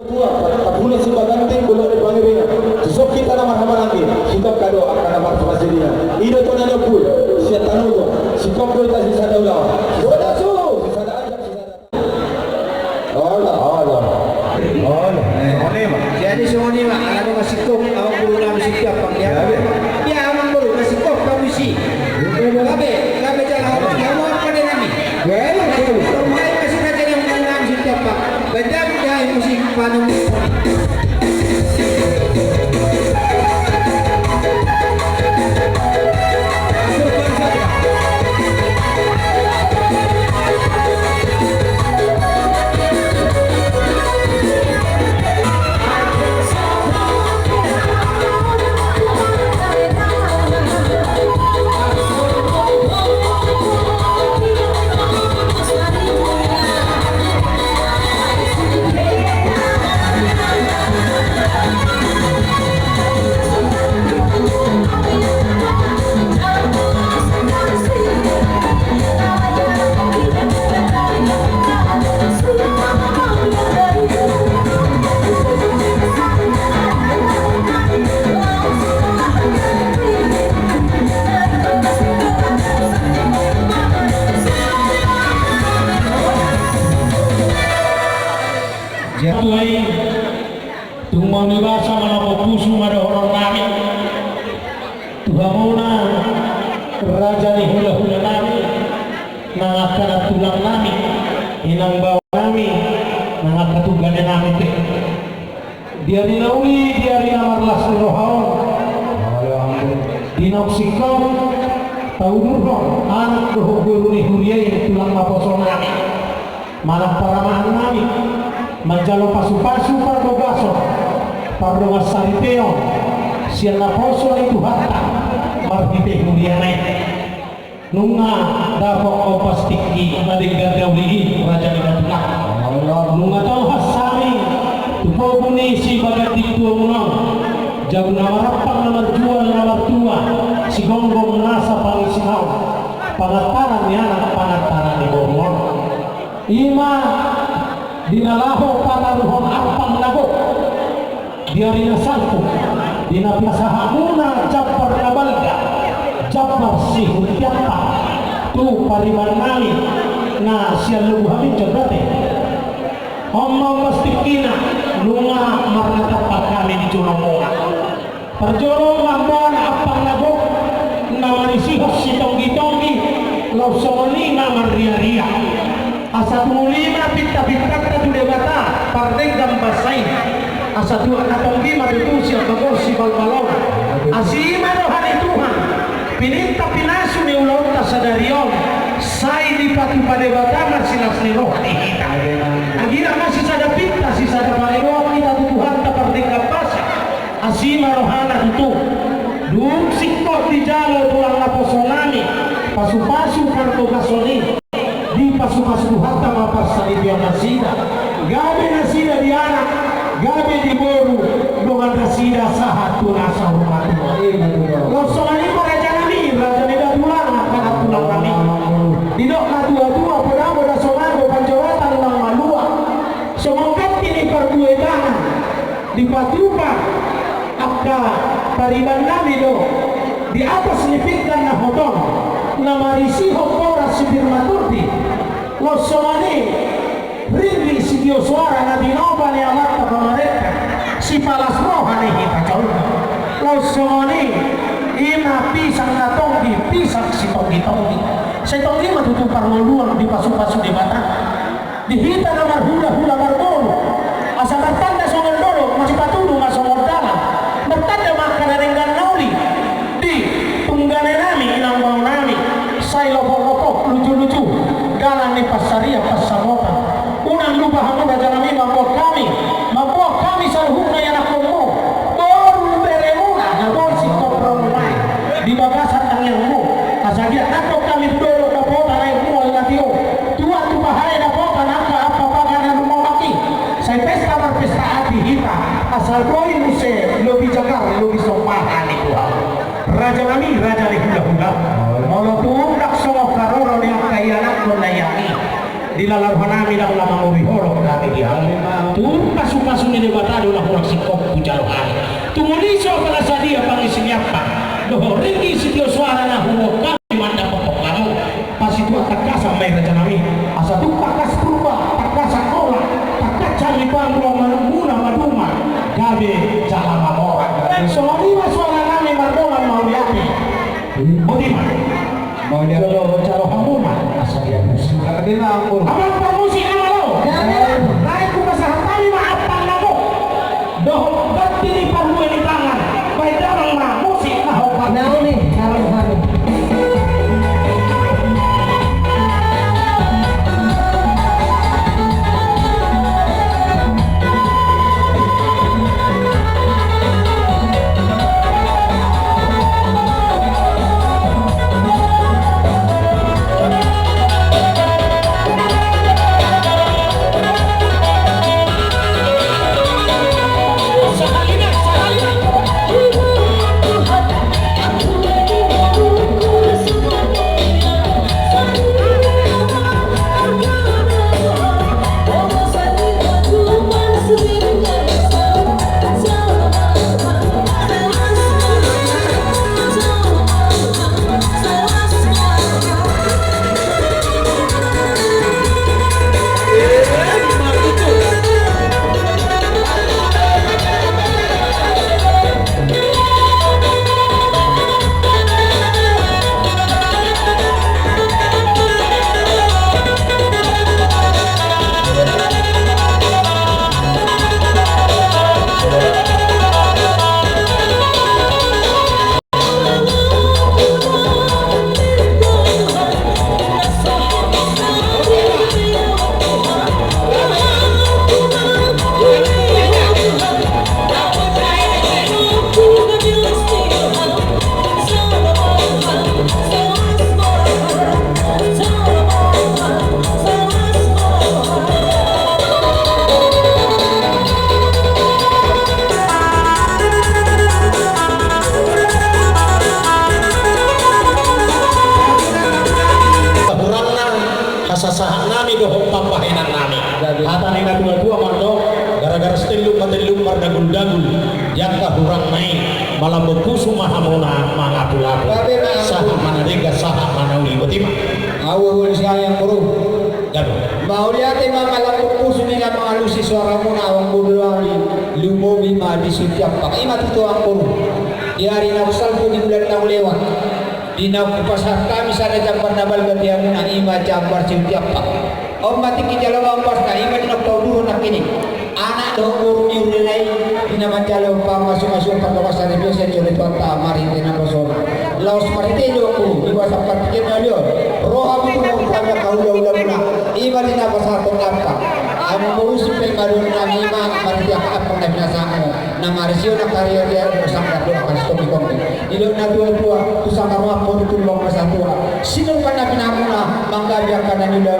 tua tabuna si bagante boleh dipanggilnya besok kita nama nama lagi kita kado akan nama masjidnya itu tuh nanya pun si tanu tuh si kopro itu si sada ulah sudah si sada aja si sada Allah jadi semua ni mak ada masih kok awak perlu nak sikap pak ya dia aman perlu masih kok kamu si kabe jangan awak kamu apa dia nami rumah masih ada yang nak sikap pak banyak dah musik panung Tuai tumau nibasa manapo pusu mada orang nami tuhamona raja ni hula-hula nami nangakana tulang nami inang bawa nami nangakatugane nami te dia dinauli dia dinamarlas ni rohaon dinausikau taudurro anak rohoguru ni huriay tulang maposo nami manang paramahan nami manjalo pasu-pasu pardo gaso pardo gasariteo siya na poso ni tuhata marhite hurianay nunga dapo o pastiki madiggan dauli raja ni natulak nunga daw hasami tupo ni si bagatik tua munang jago na marapang na marjual na martua si gonggong nasa pangisinaw pangataran niya na pangataran ni Bormon ima dinalaho panaruhon ampang nago diari na salpo dinapisahamuna japar nabalga japar si hutiapa tu pariman nami na siya lubuhamin jagate omong mastikina lunga marnatapat kami di Jolongonga perjolong lamban ampang nago na manisihos si tonggi-tonggi lausoni na maria-ria asa tulima pitta-pitta tu debata partai gambasai asa tu katonggi madutu siya bagor si balbalong asima rohani Tuhan pininta pinasu ni ulong tasadarion sai di patu padebata masilas ni rohani kita agira masih sada pitta si sada parewa kita Tuhan ta partai gambasa asima rohana tutu dum sikot di jalo tulang laposonami pasu-pasu parto gasoni di pasu-pasu hatta mapasali dia nasida gabe nasida di anak gabe di boru dengan nasida sahat tunasa rumah losongan ini raja nami raja nida tulang akan tulang kami didok na dua-dua pedang boda songan panjawatan lang malua somongkat ini perbuetangan di patupa akka pariban nami do di atas nipikkan na hodon na marisi hokora si firmaturti losomani rinri si Dioswara na dinoba ni alat pamareka si palas rohani kita jauh losomani ima pisang na tonggi pisang si tonggi-tonggi si tonggi matutup parmoluan di pasu-pasu di batang dihita na marhula-hula marmolu asa bertanda songan dolo masih patudu masongan dalam bertanda makan ringgan nauli di tunggane nami inang bau nami say lopok-lopok lucu-lucu dalam ni pasaria pasamota unang lupa hamu raja nami mambuat kami saluhuna yang aku mau baru beremuna nabon si kompromai di bagasan ang yang mu asagia nato kami dolo na pota na yung mual natio tua tu bahaya na pota naka apa paganan rumawaki say pesta berpesta hati hita asal koi muse lobi jagar lobi sompahan itu raja nami raja ni hula-hula mau tuh tak semua karoro yang kaya anak melayani dilalarhan namin ang lamang umihoro kami diyan. Pasu-pasu ni debatado na kurang sikop pujarohan. Tumuliso pala sa dia pangisinyapa. Doho ringi si Dio suara na huwag kami manda pagpaplano. Pasitu at takasa may raja namin. Asa tu takas purba, takasa kola, takasa lipang ruang manumuna maduma. Gabi jalan mamora. So lima suara namin mardoman mauliapi. Bodiman. Mauliapi. Jalo hamuna. Asa dia musim. Sabi na ang puro. Abang pamusi na malo. Naik ko sa hatari maapang na mo. Doho ba't tinipan mo yung tangan? May darang na musik na hukap. Nauni, sarang kami. Sasahan nami dohong pampahinan nami. Hata ni dua-dua mandok gara-gara setelum patelum mardagul-dagul yang kahurang main malam berpusu mahamuna mangapulapu sahak manadega sahak manauli betima Awal sayang puro. gaduh Mau lihat mga puso nila mga lusi suara mo na awang bulwari lumobi ma di setiap pak. Ima tuto ang puro. Di hari na usal po di bulan na lewat. Di na kupasar kami sana jambar nabal gatian na ima jambar setiap pak. Om mati kijalaw ang pas na ima di nagtawduho na kini. Anak do puro ni ulilay di naman jalaw pa masuk-masuk pagkawasan ni Diyos sa Tonta mari di na kosong. Laos marite do ko iwa sa patikin na liyon. Roha mo kung kanya kaulaw-ulaw na. Ima din na pasar tongkapa. Amo mo usipin marunong na ima maritiya ka apang na binasaan mo. Na marisyo na karya dia bersang kado akan stopi kompi. Ilo na dua-dua kusang karuah po ditulong masatua. Sino ka na pinamuna manggabiak ka na nila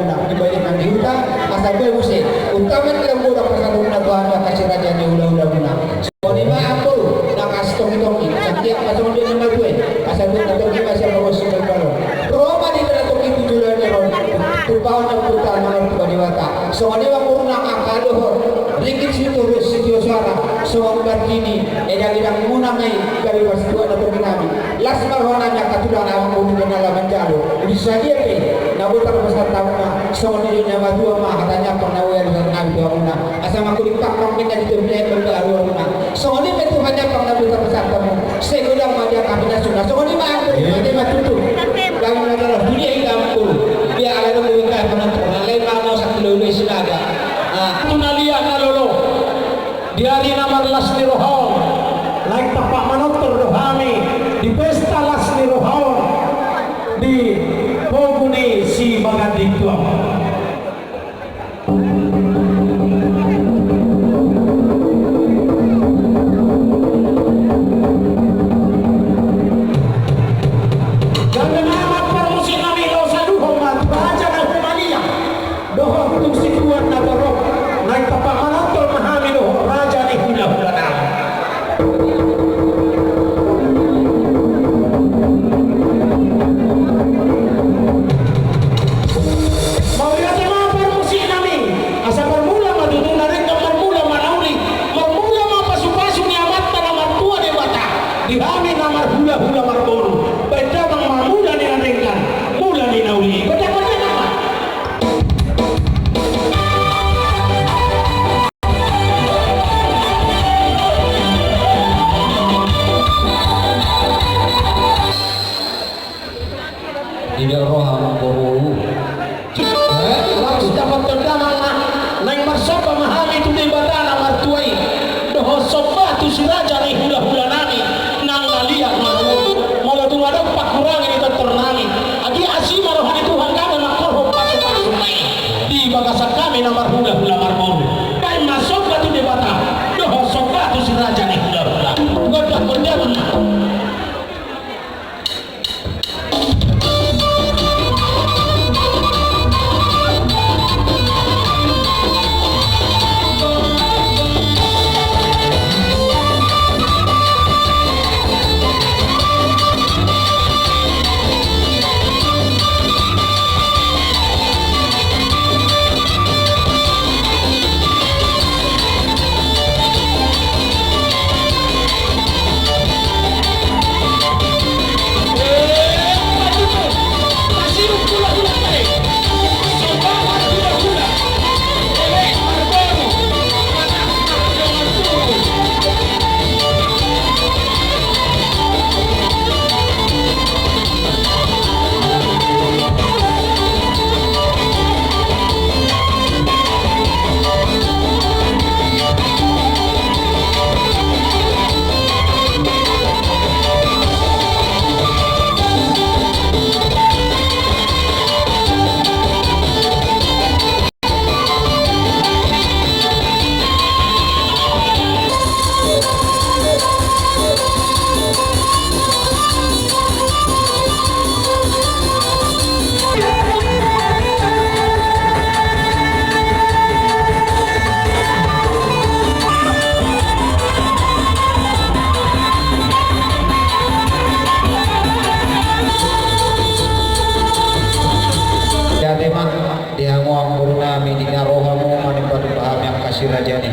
na dibalik ng diuta asal gue usik. Utaman lang mo na pasarong na tuhan na kasi raja ni ula-ula muna. So di ba ako nakastoki-toki. Setiap pasong dia ni gue asal gue natoki masya bawa sumber balo. Roma di natoki tujulan ni ron. Tupawan ng puta manong tuba diwata. So di ba po nakakalohor. Ringkit situ sitio suara. So ang berkini edalilang muna may gabi pasituan na toki namin. Last marwananya katulang awang puno na laman jalo. Bisa dia pe. Nabutan pasal tahu na. So ni niya madua ma katanya pangnawian sa nabi doa muna. Asam aku dipakang kita di tempat berbaru muna. So ni betul hanya pangnabutan pasal tamu. Segulang madia kabina sudah. So ni ma aku dia matutu. Kami nagara dunia hitam ko. Dia ala ng buwika panantong. Lain mano sa kilolo sinaga. tunalia nalolo di hari namar las ni rohaon lain tapak manotor rohami di pesta las ni rohaon di poguni si bagading tuam. Mau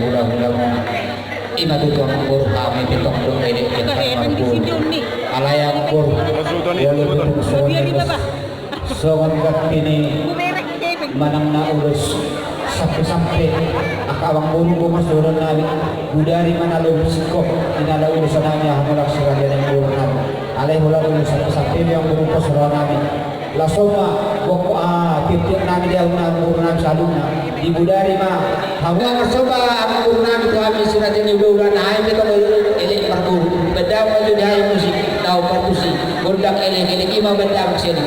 hula-hula mo ima tuto ang puro kami pitok do pwede kita magpuro alayang puro wala dito soon kat kini manang na ulos sampai-sampai akawang puro kumasuran namin budari manalo sikop inalaulosan namin hamulak sekalian yang puro namin alay hula ulos sampai-sampai yang puro pasuran namin lasoma wako titik namin dia una puro namin sa alumna di budari ma hamulak lasoma ang puro namin kami sinatin ni bulan na ay kita elik parku bedam itu dia musik tahu perkusi bundak elik ima bedam siya